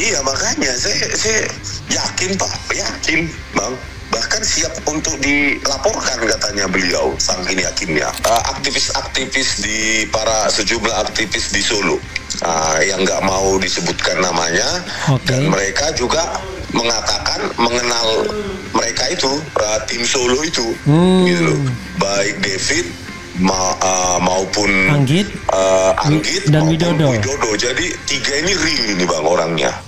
Iya, makanya saya yakin Pak, yakin Bang. Bahkan siap untuk dilaporkan katanya beliau, saking yakinnya. Aktivis-aktivis sejumlah aktivis di Solo yang nggak mau disebutkan namanya, dan mereka juga mengatakan mengenal mereka itu, tim Solo itu, gitu loh. Baik David maupun Anggit dan maupun Widodo. Jadi 3 ini real ini Bang orangnya.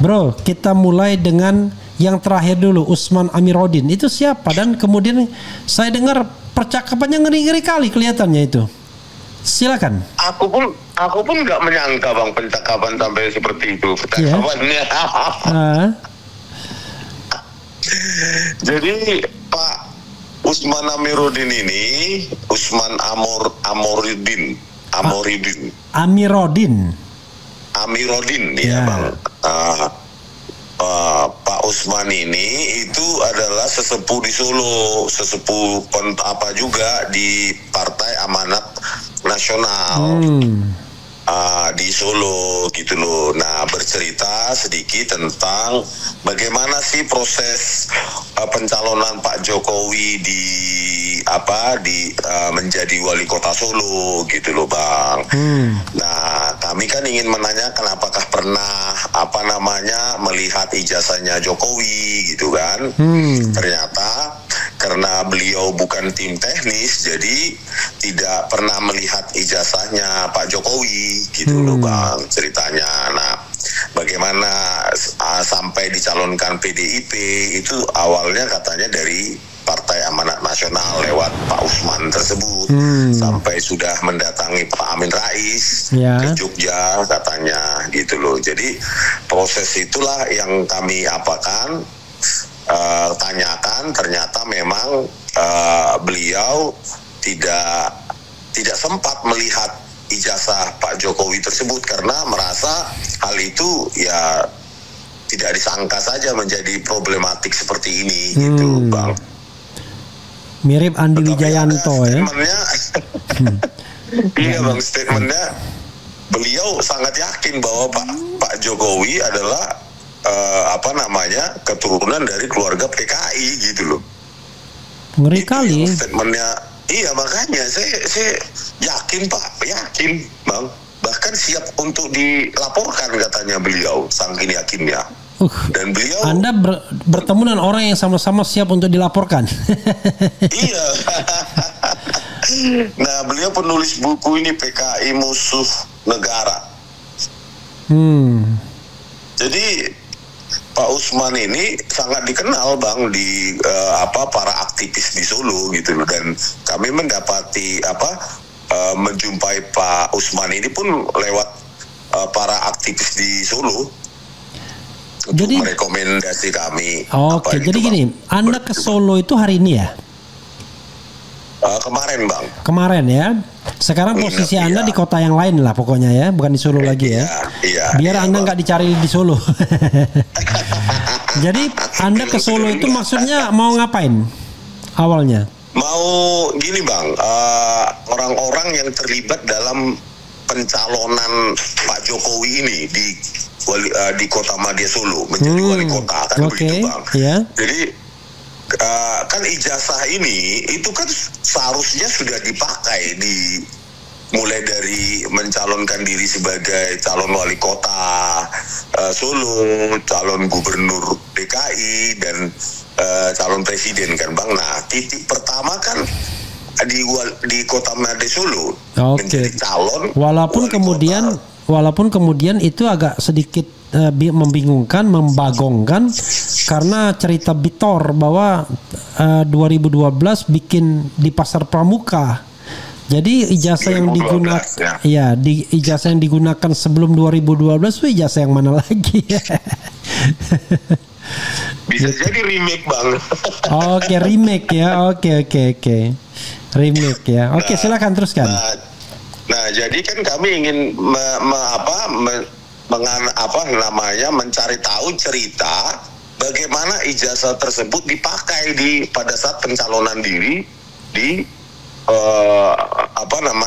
Bro, kita mulai dengan yang terakhir dulu, Usman Amiruddin. Itu siapa? Dan kemudian saya dengar percakapannya ngeri-ngeri kali kelihatannya itu. Silakan. Aku pun nggak menyangka Bang percakapan sampai seperti itu percakapannya. Jadi Pak Usman Amiruddin ini, Usman Amiruddin ya Bang. Pak Usman ini itu adalah sesepuh di Solo, sesepuh juga di Partai Amanat Nasional di Solo gitu loh. Nah, bercerita sedikit tentang bagaimana sih proses pencalonan Pak Jokowi menjadi wali kota Solo gitu loh Bang. Nah, kami kan ingin menanyakan apakah pernah melihat ijazahnya Jokowi gitu kan. Ternyata karena beliau bukan tim teknis, jadi tidak pernah melihat ijazahnya Pak Jokowi gitu loh Bang ceritanya. Nah, bagaimana sampai dicalonkan PDIP itu awalnya katanya dari Partai Amanat Nasional lewat Pak Usman tersebut, sampai sudah mendatangi Pak Amin Rais ke Jogja katanya gitu loh. Jadi proses itulah yang kami tanyakan. Ternyata memang beliau tidak sempat melihat ijazah Pak Jokowi tersebut karena merasa hal itu ya tidak disangka saja menjadi problematik seperti ini gitu Bang. Mirip Andi Wijayanto ya. Iya Bang, statementnya beliau sangat yakin bahwa Pak Jokowi adalah keturunan dari keluarga PKI gitu loh. Ngeri kali. Statementnya, iya makanya saya yakin Bang. Bahkan siap untuk dilaporkan katanya beliau, saking yakinnya. Dan beliau, Anda bertemu dengan orang yang sama-sama siap untuk dilaporkan. Iya. Nah, beliau penulis buku ini, PKI Musuh Negara. Jadi Pak Usman ini sangat dikenal Bang di para aktivis di Solo gitu loh. Dan kami mendapati menjumpai Pak Usman ini pun lewat para aktivis di Solo. Jadi merekomendasi kami. Oke, jadi gini, Anda ke Solo itu hari ini ya? Kemarin Bang. Kemarin ya. Sekarang posisi Anda di kota yang lain lah pokoknya ya, bukan di Solo lagi ya. Biar Anda nggak dicari di Solo. Jadi Anda ke Solo itu maksudnya mau ngapain awalnya? Mau gini Bang, orang-orang yang terlibat dalam pencalonan Pak Jokowi ini di kota Madya Solo menjadi wali kota kan begitu Bang. Jadi kan ijazah ini itu kan seharusnya sudah dipakai di mulai dari mencalonkan diri sebagai calon wali kota Solo, calon gubernur DKI, dan calon presiden kan Bang. Nah, titik pertama kan di Kota Made Solo menjadi calon. Walaupun kemudian itu agak sedikit membingungkan, membagongkan, karena cerita Bitor bahwa 2012 bikin di Pasar Pramuka. Jadi ijazah yang digunakan ijazah yang digunakan sebelum 2012 itu ijazah yang mana lagi? Bisa jadi remake Bang. Oke, remake ya. Oke. Remake ya. Oke, silakan teruskan. Nah, jadi kan kami ingin mencari tahu cerita bagaimana ijazah tersebut dipakai pada saat pencalonan diri di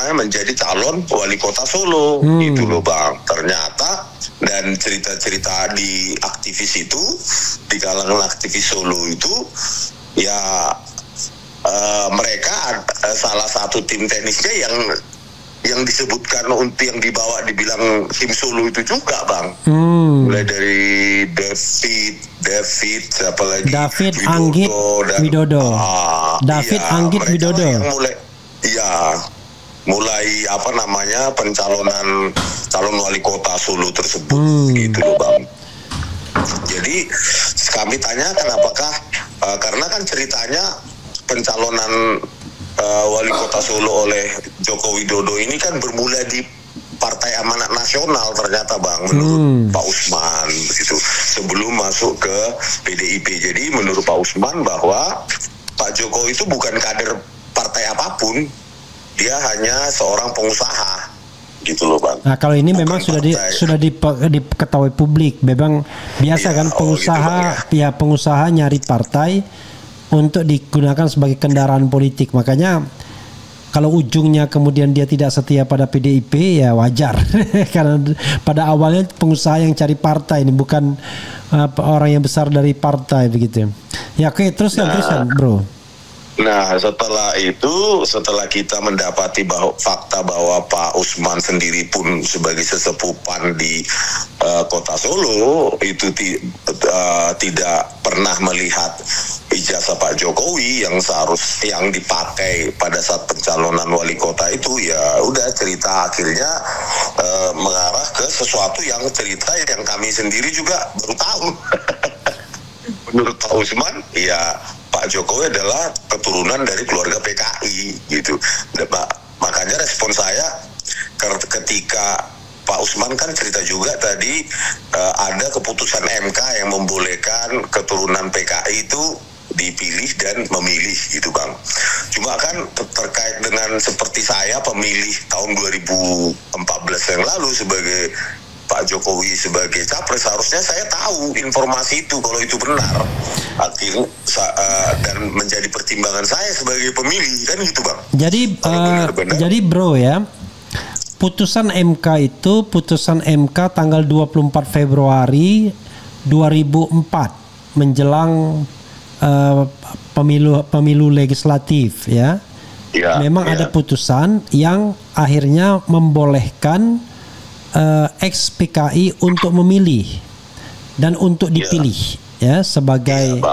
menjadi calon wali kota Solo. Itu loh Bang. Ternyata dan cerita-cerita di aktivis itu, di kalangan aktivis Solo itu ya mereka salah satu tim tenisnya yang disebutkan untuk yang dibilang tim Solo itu juga Bang. Mulai dari David siapa lagi? David Anggit Widodo. David Anggit Widodo. Mulai pencalonan calon wali kota Solo tersebut gitu loh Bang. Jadi kami tanyakan apakah karena kan ceritanya pencalonan wali kota Solo oleh Joko Widodo ini kan bermula di Partai Amanat Nasional ternyata Bang, menurut Pak Usman begitu, sebelum masuk ke PDIP. Jadi menurut Pak Usman bahwa Pak Jokowi itu bukan kader partai apapun, dia hanya seorang pengusaha gitu loh Bang. Nah, kalau ini memang sudah diketahui publik, memang biasa kan pengusaha gitu, Bang, pengusaha nyari partai untuk digunakan sebagai kendaraan politik. Makanya kalau ujungnya kemudian dia tidak setia pada PDIP ya wajar. Karena pada awalnya pengusaha yang cari partai, ini bukan orang yang besar dari partai begitu. Ya oke, teruskan Bro. Nah, setelah kita mendapati fakta bahwa Pak Usman sendiri pun sebagai sesepupan di kota Solo itu tidak pernah melihat ijazah Pak Jokowi yang dipakai pada saat pencalonan wali kota itu, ya udah cerita akhirnya mengarah ke sesuatu yang kami sendiri juga baru tahu. Menurut Pak Usman, ya Pak Jokowi adalah keturunan dari keluarga PKI gitu. Makanya respon saya ketika Pak Usman kan cerita juga tadi ada keputusan MK yang membolehkan keturunan PKI itu dipilih dan memilih gitu Bang. Cuma kan terkait dengan seperti saya pemilih tahun 2014 yang lalu sebagai Pak Jokowi sebagai capres, harusnya saya tahu informasi itu kalau itu benar, akhirnya dan menjadi pertimbangan saya sebagai pemilih kan gitu Bang. Jadi Bro ya, putusan MK tanggal 24 Februari 2004 menjelang pemilu legislatif ya. Memang ada putusan yang akhirnya membolehkan ex PKI untuk memilih dan untuk dipilih ya sebagai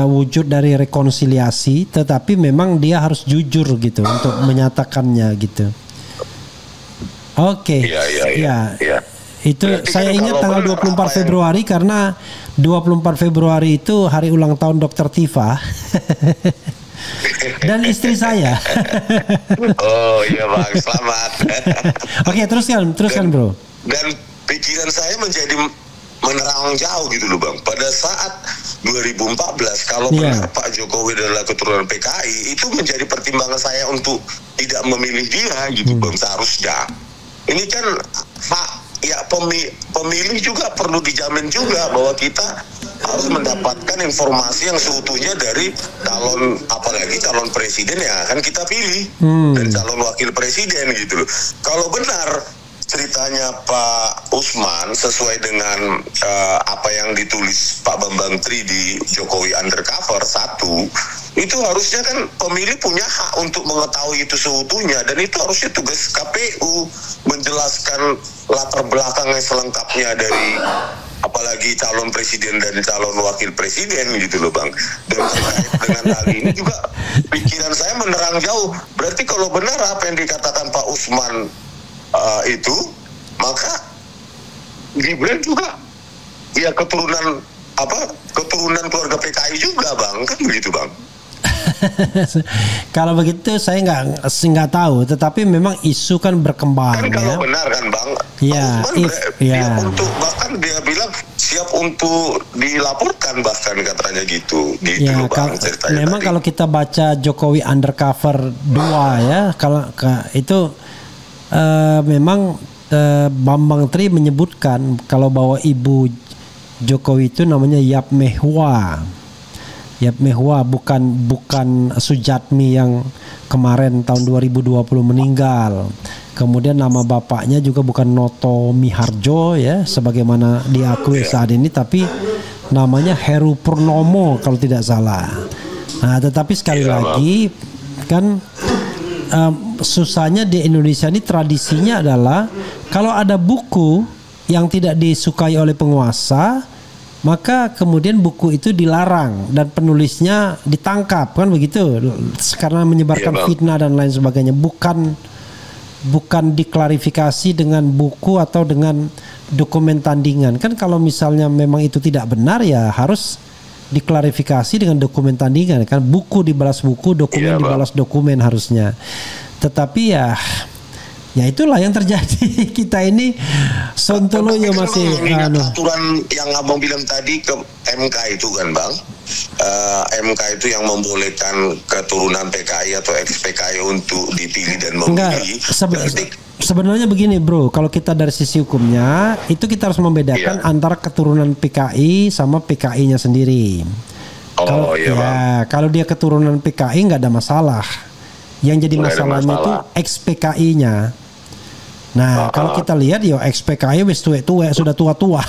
wujud dari rekonsiliasi, tetapi memang dia harus jujur gitu untuk menyatakannya gitu. Oke. Itu berarti saya ingat tanggal 24 Februari karena 24 Februari itu hari ulang tahun Dr. Tifa. Dan istri saya. Oh iya Bang, selamat. Oke, teruskan Bro. Dan pikiran saya menjadi menerang jauh gitu loh Bang. Pada saat 2014 kalau benar Pak Jokowi adalah keturunan PKI, itu menjadi pertimbangan saya untuk tidak memilih dia gitu Bang. Seharusnya ini kan pemilih juga perlu dijamin juga bahwa kita harus mendapatkan informasi yang seutuhnya dari calon presiden yang akan kita pilih dan calon wakil presiden gitu loh. Kalau benar ceritanya Pak Usman sesuai dengan apa yang ditulis Pak Bambang Tri di Jokowi Undercover 1, itu harusnya kan pemilih punya hak untuk mengetahui itu seutuhnya, dan itu harusnya tugas KPU menjelaskan latar belakang yang selengkapnya dari apalagi calon presiden dan calon wakil presiden gitu loh Bang. Dan terkait dengan hal ini juga pikiran saya menerang jauh. Berarti kalau benar apa yang dikatakan Pak Usman itu, maka Gibran juga ya keturunan keluarga PKI juga Bang, kan begitu Bang. Kalau begitu saya nggak tahu, tetapi memang isu kan berkembang. Kan kalau ya. Benar kan Bang. Ya, dia untuk bahkan dia bilang siap untuk dilaporkan bahkan katanya gitu ya, loh Bang. Memang tadi, kalau kita baca Jokowi Undercover 2 ya, kalau itu memang Bambang Tri menyebutkan kalau bahwa ibu Jokowi itu namanya Yap Mehwa. Yap Mehwa, bukan Sujatmi yang kemarin tahun 2020 meninggal. Kemudian nama bapaknya juga bukan Noto Miharjo ya, sebagaimana diakui saat ini, tapi namanya Heru Purnomo kalau tidak salah. Nah, tetapi sekali lagi kan susahnya di Indonesia ini tradisinya adalah kalau ada buku yang tidak disukai oleh penguasa, maka kemudian buku itu dilarang dan penulisnya ditangkap, kan begitu, karena menyebarkan fitnah dan lain sebagainya. Bukan diklarifikasi dengan buku atau dengan dokumen tandingan. Kan kalau misalnya memang itu tidak benar ya harus diklarifikasi dengan dokumen tandingan, kan buku dibalas buku, dokumen dibalas dokumen harusnya. Tetapi ya itulah yang terjadi. Kita ini sontolonya masih aturan yang Abang bilang tadi ke MK itu kan Bang. MK itu yang membolehkan keturunan PKI atau ex-PKI untuk dipilih dan memilih. Sebenarnya begini bro, kalau kita dari sisi hukumnya itu kita harus membedakan antara keturunan PKI sama PKI-nya sendiri. Kalau dia keturunan PKI nggak ada masalah. Yang jadi masalahnya itu ex-PKI-nya. Nah, kalau kita lihat ex-PKI wis tuwek-tuwek, sudah tua-tua.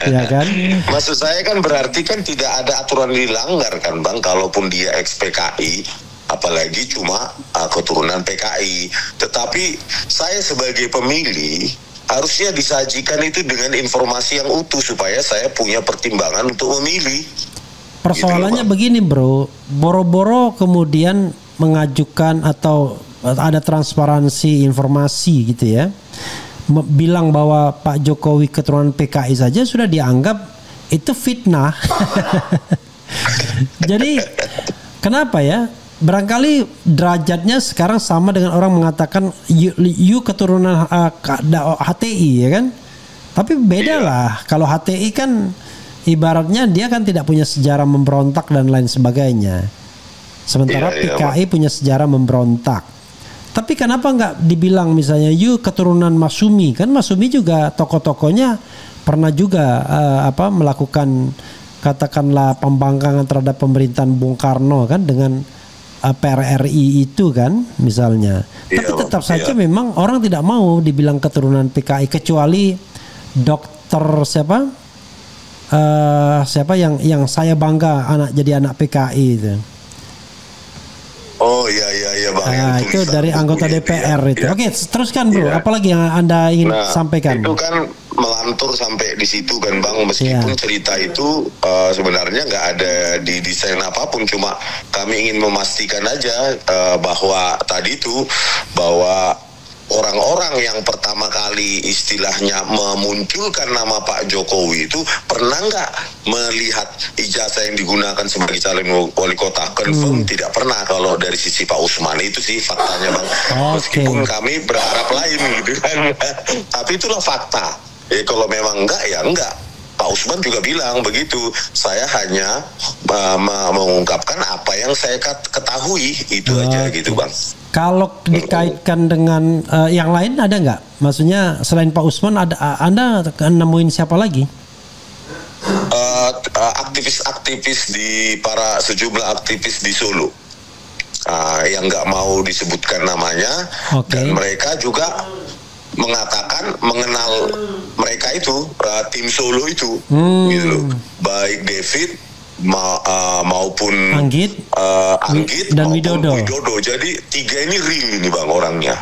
Ya kan? Maksud saya kan berarti kan tidak ada aturan dilanggar kan Bang, kalaupun dia ex-PKI, apalagi cuma keturunan PKI. Tetapi saya sebagai pemilih harusnya disajikan itu dengan informasi yang utuh supaya saya punya pertimbangan untuk memilih. Persoalannya gitu, begini bro, boro-boro kemudian mengajukan atau ada transparansi informasi gitu ya, bilang bahwa Pak Jokowi keturunan PKI saja sudah dianggap itu fitnah. Jadi kenapa ya? Barangkali derajatnya sekarang sama dengan orang mengatakan you keturunan HTI ya kan? Tapi beda lah. Kalau HTI kan ibaratnya dia kan tidak punya sejarah memberontak dan lain sebagainya. Sementara PKI punya sejarah memberontak. Tapi kenapa nggak dibilang misalnya you keturunan Masyumi? Kan Masyumi juga tokoh-tokohnya pernah juga melakukan katakanlah pembangkangan terhadap pemerintahan Bung Karno kan dengan PRRI itu kan misalnya. Tapi tetap saja memang orang tidak mau dibilang keturunan PKI kecuali Dokter siapa yang saya bangga jadi anak PKI itu. Oh iya Bang. Itu dari anggota DPR itu. Oke, teruskan bro. Apalagi yang Anda ingin sampaikan? Itu kan melantur sampai di situ kan Bang. Meskipun cerita itu sebenarnya nggak ada di desain apapun, cuma kami ingin memastikan aja bahwa tadi itu bahwa orang-orang yang pertama kali istilahnya memunculkan nama Pak Jokowi itu pernah nggak melihat ijazah yang digunakan sebagai calon wali kota? Confirm tidak pernah kalau dari sisi Pak Usman, itu sih faktanya Bang. Meskipun kami berharap lain gitu kan. Tapi itulah fakta. Kalau memang enggak ya enggak. Pak Usman juga bilang begitu. Saya hanya mengungkapkan apa yang saya ketahui, itu aja gitu Bang. Kalau dikaitkan dengan yang lain ada nggak? Maksudnya selain Pak Usman Anda nemuin siapa lagi? Aktivis-aktivis sejumlah aktivis di Solo yang nggak mau disebutkan namanya, dan mereka juga mengatakan mengenal mereka itu tim Solo itu, gitu loh. Baik David maupun Anggit Anggit dan maupun Widodo. Widodo. Jadi tiga ini real ini bang orangnya.